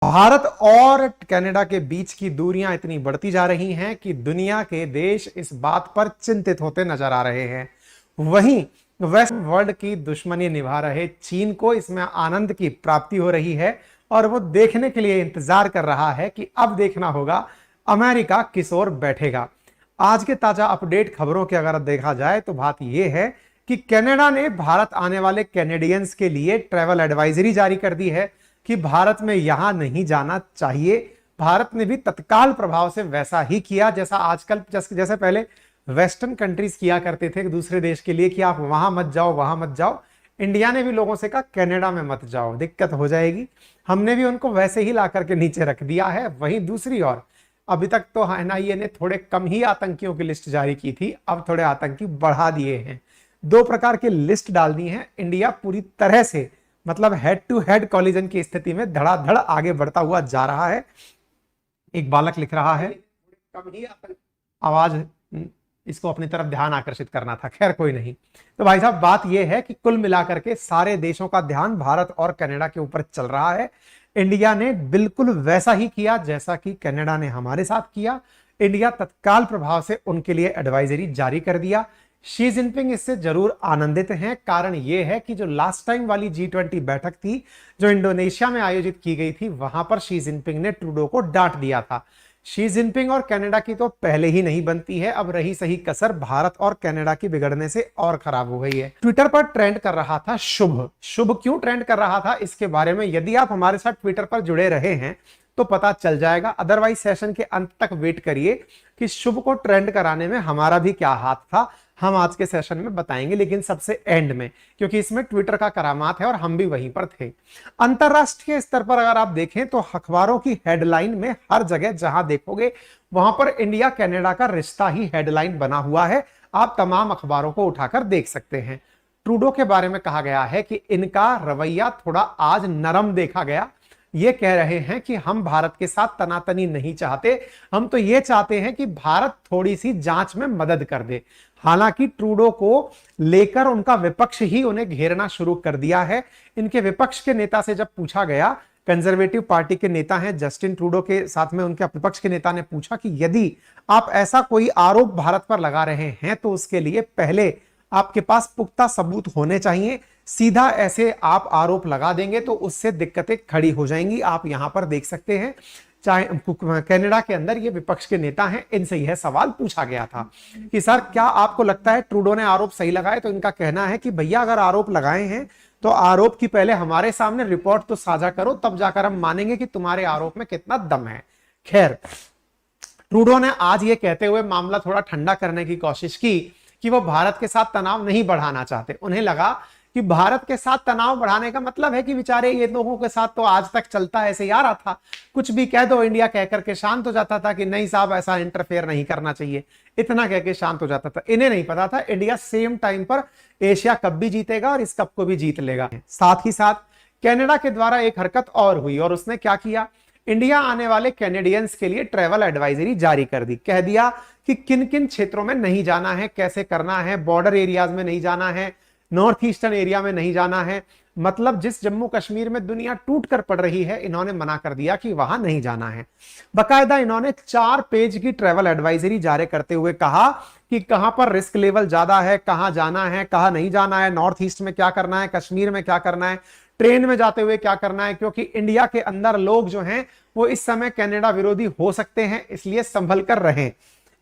भारत और कनाडा के बीच की दूरियां इतनी बढ़ती जा रही हैं कि दुनिया के देश इस बात पर चिंतित होते नजर आ रहे हैं। वहीं वेस्ट वर्ल्ड की दुश्मनी निभा रहे चीन को इसमें आनंद की प्राप्ति हो रही है और वो देखने के लिए इंतजार कर रहा है कि अब देखना होगा अमेरिका किस ओर बैठेगा। आज के ताजा अपडेट खबरों के अगर देखा जाए तो बात यह है कि कनाडा ने भारत आने वाले कैनेडियंस के लिए ट्रैवल एडवाइजरी जारी कर दी है कि भारत में यहां नहीं जाना चाहिए। भारत ने भी तत्काल प्रभाव से वैसा ही किया जैसा आजकल जैसे पहले वेस्टर्न कंट्रीज किया करते थे दूसरे देश के लिए कि आप वहां मत जाओ वहां मत जाओ। इंडिया ने भी लोगों से कहा कनाडा में मत जाओ, दिक्कत हो जाएगी। हमने भी उनको वैसे ही ला करके नीचे रख दिया है। वहीं दूसरी ओर अभी तक तो एनआईए ने थोड़े कम ही आतंकियों की लिस्ट जारी की थी, अब थोड़े आतंकी बढ़ा दिए हैं। दो प्रकार की लिस्ट डाल दी है। इंडिया पूरी तरह से मतलब हेड टू हेड कॉलिजन की स्थिति में धड़ाधड़ आगे बढ़ता हुआ जा रहा है। एक बालक लिख रहा है कम ही आवाज, इसको अपनी तरफ ध्यान आकर्षित करना था, खैर कोई नहीं। तो भाई साहब बात यह है कि कुल मिलाकर के सारे देशों का ध्यान भारत और कनाडा के ऊपर चल रहा है। इंडिया ने बिल्कुल वैसा ही किया जैसा कि कनाडा ने हमारे साथ किया। इंडिया तत्काल प्रभाव से उनके लिए एडवाइजरी जारी कर दिया। शी जिनपिंग इससे जरूर आनंदित हैं। कारण यह है कि जो लास्ट टाइम वाली G20 बैठक थी जो इंडोनेशिया में आयोजित की गई थी, वहां पर शी जिनपिंग ने ट्रूडो को डांट दिया था। शी जिनपिंग और कनाडा की तो पहले ही नहीं बनती है, अब रही सही कसर भारत और कनाडा की बिगड़ने से और खराब हो गई है। ट्विटर पर ट्रेंड कर रहा था शुभ। शुभ क्यों ट्रेंड कर रहा था इसके बारे में यदि आप हमारे साथ ट्विटर पर जुड़े रहे हैं तो पता चल जाएगा, अदरवाइज सेशन के अंत तक वेट करिए कि शुभ को ट्रेंड कराने में हमारा भी क्या हाथ था। हम आज के सेशन में बताएंगे, लेकिन सबसे एंड में, क्योंकि इसमें ट्विटर का करामात है और हम भी वहीं पर थे। अंतरराष्ट्रीय स्तर पर अगर आप देखें तो अखबारों की हेडलाइन में हर जगह जहां देखोगे वहां पर इंडिया कनाडा का रिश्ता ही हेडलाइन बना हुआ है। आप तमाम अखबारों को उठाकर देख सकते हैं। ट्रूडो के बारे में कहा गया है कि इनका रवैया थोड़ा आज नरम देखा गया। ये कह रहे हैं कि हम भारत के साथ तनातनी नहीं चाहते, हम तो ये चाहते हैं कि भारत थोड़ी सी जांच में मदद कर दे। हालांकि ट्रूडो को लेकर उनका विपक्ष ही उन्हें घेरना शुरू कर दिया है। इनके विपक्ष के नेता से जब पूछा गया, कंजर्वेटिव पार्टी के नेता हैं जस्टिन ट्रूडो के साथ में उनके विपक्ष के नेता ने पूछा कि यदि आप ऐसा कोई आरोप भारत पर लगा रहे हैं तो उसके लिए पहले आपके पास पुख्ता सबूत होने चाहिए। सीधा ऐसे आप आरोप लगा देंगे तो उससे दिक्कतें खड़ी हो जाएंगी। आप यहां पर देख सकते हैं, चाहे कनाडा के अंदर ये विपक्ष के नेता हैं, इनसे यह सवाल पूछा गया था कि सर क्या आपको लगता है ट्रूडो ने आरोप सही लगाए? तो इनका कहना है कि भैया अगर आरोप लगाए हैं तो आरोप की पहले हमारे सामने रिपोर्ट तो साझा करो, तब जाकर हम मानेंगे कि तुम्हारे आरोप में कितना दम है। खैर, ट्रूडो ने आज ये कहते हुए मामला थोड़ा ठंडा करने की कोशिश की कि वो भारत के साथ तनाव नहीं बढ़ाना चाहते। उन्हें लगा कि भारत के साथ तनाव बढ़ाने का मतलब है कि बेचारे ये लोगों के साथ तो आज तक चलता ऐसे ही आ रहा था, कुछ भी कह दो इंडिया कह करके शांत हो जाता था कि नहीं साहब ऐसा इंटरफेयर नहीं करना चाहिए, इतना कह के शांत हो जाता था। इन्हें नहीं पता था इंडिया सेम टाइम पर एशिया कप भी जीतेगा और इस कप को भी जीत लेगा। साथ ही साथ कनाडा के द्वारा एक हरकत और हुई और उसने क्या किया, इंडिया आने वाले कैनेडियंस के लिए ट्रैवल एडवाइजरी जारी कर दी। कह दिया कि किन किन क्षेत्रों में नहीं जाना है, कैसे करना है, बॉर्डर एरियाज में नहीं जाना है, नॉर्थ ईस्टर्न एरिया में नहीं जाना है। मतलब जिस जम्मू कश्मीर में दुनिया टूट कर पड़ रही है, इन्होंने मना कर दिया कि वहां नहीं जाना है। बकायदा इन्होंने 4 पेज की ट्रैवल एडवाइजरी जारी करते हुए कहा कि कहां पर रिस्क लेवल ज्यादा है, कहां जाना है, कहां नहीं जाना है, नॉर्थ ईस्ट में क्या करना है, कश्मीर में क्या करना है, ट्रेन में जाते हुए क्या करना है, क्योंकि इंडिया के अंदर लोग जो हैं वो इस समय कनाडा विरोधी हो सकते हैं, इसलिए संभल कर रहें।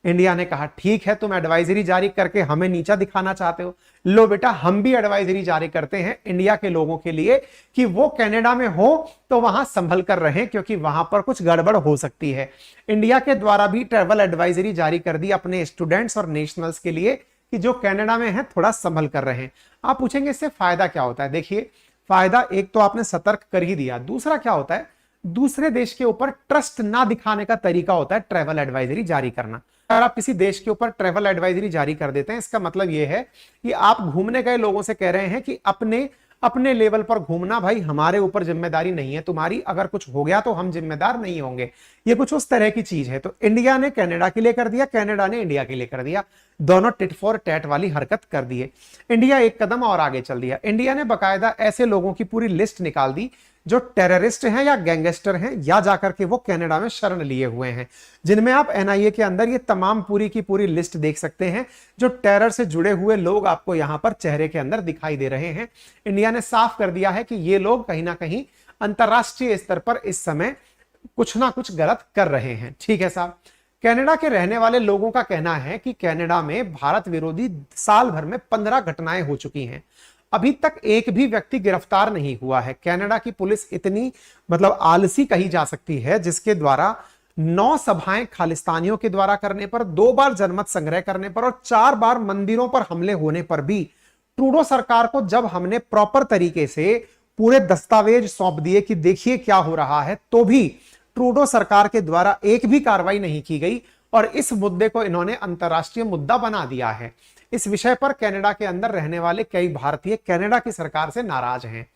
इंडिया ने कहा ठीक है, तुम एडवाइजरी जारी करके हमें नीचा दिखाना चाहते हो, लो बेटा हम भी एडवाइजरी जारी करते हैं इंडिया के लोगों के लिए कि वो कनाडा में हो तो वहां संभल कर रहें, क्योंकि वहां पर कुछ गड़बड़ हो सकती है। इंडिया के द्वारा भी ट्रैवल एडवाइजरी जारी कर दी अपने स्टूडेंट्स और नेशनल्स के लिए कि जो कनाडा में है थोड़ा संभल कर रहें। आप पूछेंगे इससे फायदा क्या होता है? देखिए, फायदा एक तो आपने सतर्क कर ही दिया, दूसरा क्या होता है, दूसरे देश के ऊपर ट्रस्ट ना दिखाने का तरीका होता है ट्रैवल एडवाइजरी जारी करना। अगर आप किसी देश के ऊपर ट्रैवल एडवाइजरी जारी कर देते हैं, इसका मतलब यह है कि आप घूमने गए लोगों से कह रहे हैं कि अपने लेवल पर घूमना, भाई हमारे ऊपर जिम्मेदारी नहीं है तुम्हारी, अगर कुछ हो गया तो हम जिम्मेदार नहीं होंगे। ये कुछ उस तरह की चीज है। तो इंडिया ने कनाडा के लिए कर दिया, कनाडा ने इंडिया के लिए कर दिया, दोनों टिट फॉर टैट वाली हरकत कर दिए। इंडिया एक कदम और आगे चल दिया। इंडिया ने बाकायदा ऐसे लोगों की पूरी लिस्ट निकाल दी जो टेररिस्ट हैं या गैंगस्टर हैं या जाकर के वो कनाडा में शरण लिए हुए हैं, जिनमें आप एनआईए के अंदर ये तमाम पूरी की पूरी लिस्ट देख सकते हैं। जो टेरर से जुड़े हुए लोग आपको यहां पर चेहरे के अंदर दिखाई दे रहे हैं। इंडिया ने साफ कर दिया है कि ये लोग कहीं ना कहीं अंतरराष्ट्रीय स्तर पर इस समय कुछ ना कुछ गलत कर रहे हैं। ठीक है साहब। कनाडा के रहने वाले लोगों का कहना है कि कनाडा में भारत विरोधी साल भर में 15 घटनाएं हो चुकी हैं। अभी तक एक भी व्यक्ति गिरफ्तार नहीं हुआ है। कनाडा की पुलिस इतनी आलसी कही जा सकती है, जिसके द्वारा 9 सभाएं खालिस्तानियों के द्वारा करने पर, 2 बार जनमत संग्रह करने पर और 4 बार मंदिरों पर हमले होने पर भी ट्रूडो सरकार को जब हमने प्रॉपर तरीके से पूरे दस्तावेज सौंप दिए कि देखिए क्या हो रहा है, तो भी ट्रूडो सरकार के द्वारा एक भी कार्रवाई नहीं की गई और इस मुद्दे को इन्होंने अंतरराष्ट्रीय मुद्दा बना दिया है। इस विषय पर कनाडा के अंदर रहने वाले कई भारतीय कनाडा की सरकार से नाराज हैं।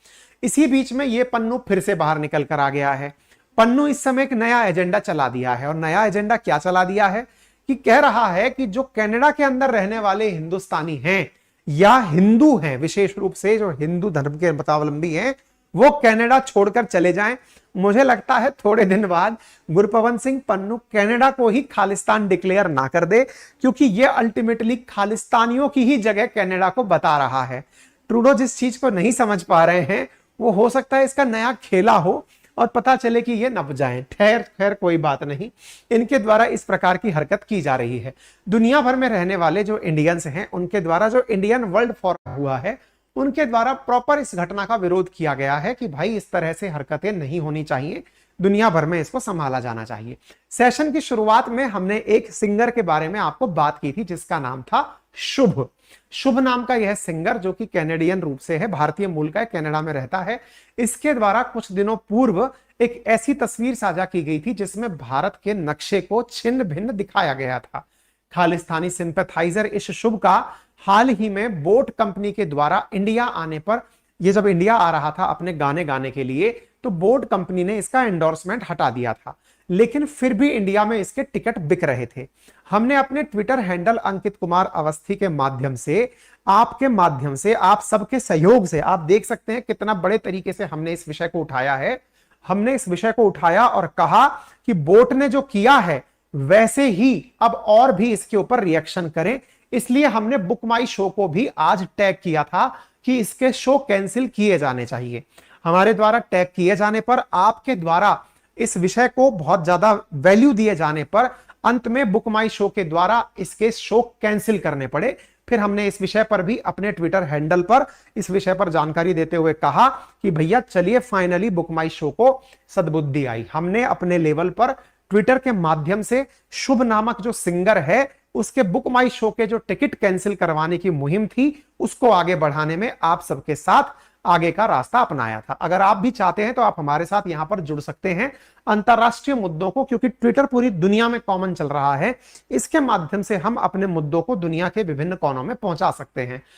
इसी बीच में ये पन्नू फिर से बाहर निकल कर आ गया है। पन्नू इस समय एक नया एजेंडा चला दिया है और नया एजेंडा क्या चला दिया है कि कह रहा है कि जो कनाडा के अंदर रहने वाले हिंदुस्तानी हैं या हिंदू हैं, विशेष रूप से जो हिंदू धर्म के मतावलंबी हैं, वो कनाडा छोड़कर चले जाएं। मुझे लगता है थोड़े दिन बाद गुरपवंत सिंह पन्नू कनाडा को ही खालिस्तान डिक्लेयर ना कर दे, क्योंकि ये अल्टीमेटली खालिस्तानियों की ही जगह कनाडा को बता रहा है। ट्रूडो जिस चीज को नहीं समझ पा रहे हैं वो हो सकता है इसका नया खेला हो और पता चले कि ये नप जाएं। खैर कोई बात नहीं, इनके द्वारा इस प्रकार की हरकत की जा रही है। दुनिया भर में रहने वाले जो इंडियंस हैं उनके द्वारा जो इंडियन वर्ल्ड फोरम हुआ है उनके द्वारा प्रॉपर इस घटना का विरोध किया गया है कि भाई इस तरह से हरकतें नहीं होनी चाहिए, दुनिया भर में इसको संभाला जाना चाहिए। सेशन की शुरुआत में हमने एक सिंगर के बारे में आपको बात की थी जिसका नाम था शुभ। शुभ नाम का यह सिंगर जो कि कैनेडियन रूप से है, भारतीय मूल का है, कनाडा में रहता है। इसके द्वारा कुछ दिनों पूर्व एक ऐसी तस्वीर साझा की गई थी जिसमें भारत के नक्शे को छिन्न भिन्न दिखाया गया था। खालिस्तानी सिंपैथाइजर इस शुभ का हाल ही में बोट कंपनी के द्वारा इंडिया आने पर, ये जब इंडिया आ रहा था अपने गाने गाने के लिए, तो बोट कंपनी ने इसका एंडोर्समेंट हटा दिया था, लेकिन फिर भी इंडिया में इसके टिकट बिक रहे थे। हमने अपने ट्विटर हैंडल अंकित कुमार अवस्थी के माध्यम से, आपके माध्यम से, आप सबके सहयोग से, आप देख सकते हैं कितना बड़े तरीके से हमने इस विषय को उठाया है। हमने इस विषय को उठाया और कहा कि बोट ने जो किया है वैसे ही अब और भी इसके ऊपर रिएक्शन करें। इसलिए हमने बुक माई शो को भी आज टैग किया था कि इसके शो कैंसिल किए जाने चाहिए। हमारे द्वारा टैग किए जाने पर, आपके द्वारा इस विषय को बहुत ज्यादा वैल्यू दिए जाने पर अंत में बुक माई शो के द्वारा इसके शो कैंसिल करने पड़े। फिर हमने इस विषय पर भी अपने ट्विटर हैंडल पर इस विषय पर जानकारी देते हुए कहा कि भैया चलिए फाइनली बुक माई शो को सद्बुद्धि आई। हमने अपने लेवल पर ट्विटर के माध्यम से शुभ नामक जो सिंगर है उसके बुक माई शो के जो टिकट कैंसिल करवाने की मुहिम थी उसको आगे बढ़ाने में आप सबके साथ आगे का रास्ता अपनाया था। अगर आप भी चाहते हैं तो आप हमारे साथ यहां पर जुड़ सकते हैं अंतरराष्ट्रीय मुद्दों को, क्योंकि ट्विटर पूरी दुनिया में कॉमन चल रहा है, इसके माध्यम से हम अपने मुद्दों को दुनिया के विभिन्न कोनों में पहुंचा सकते हैं।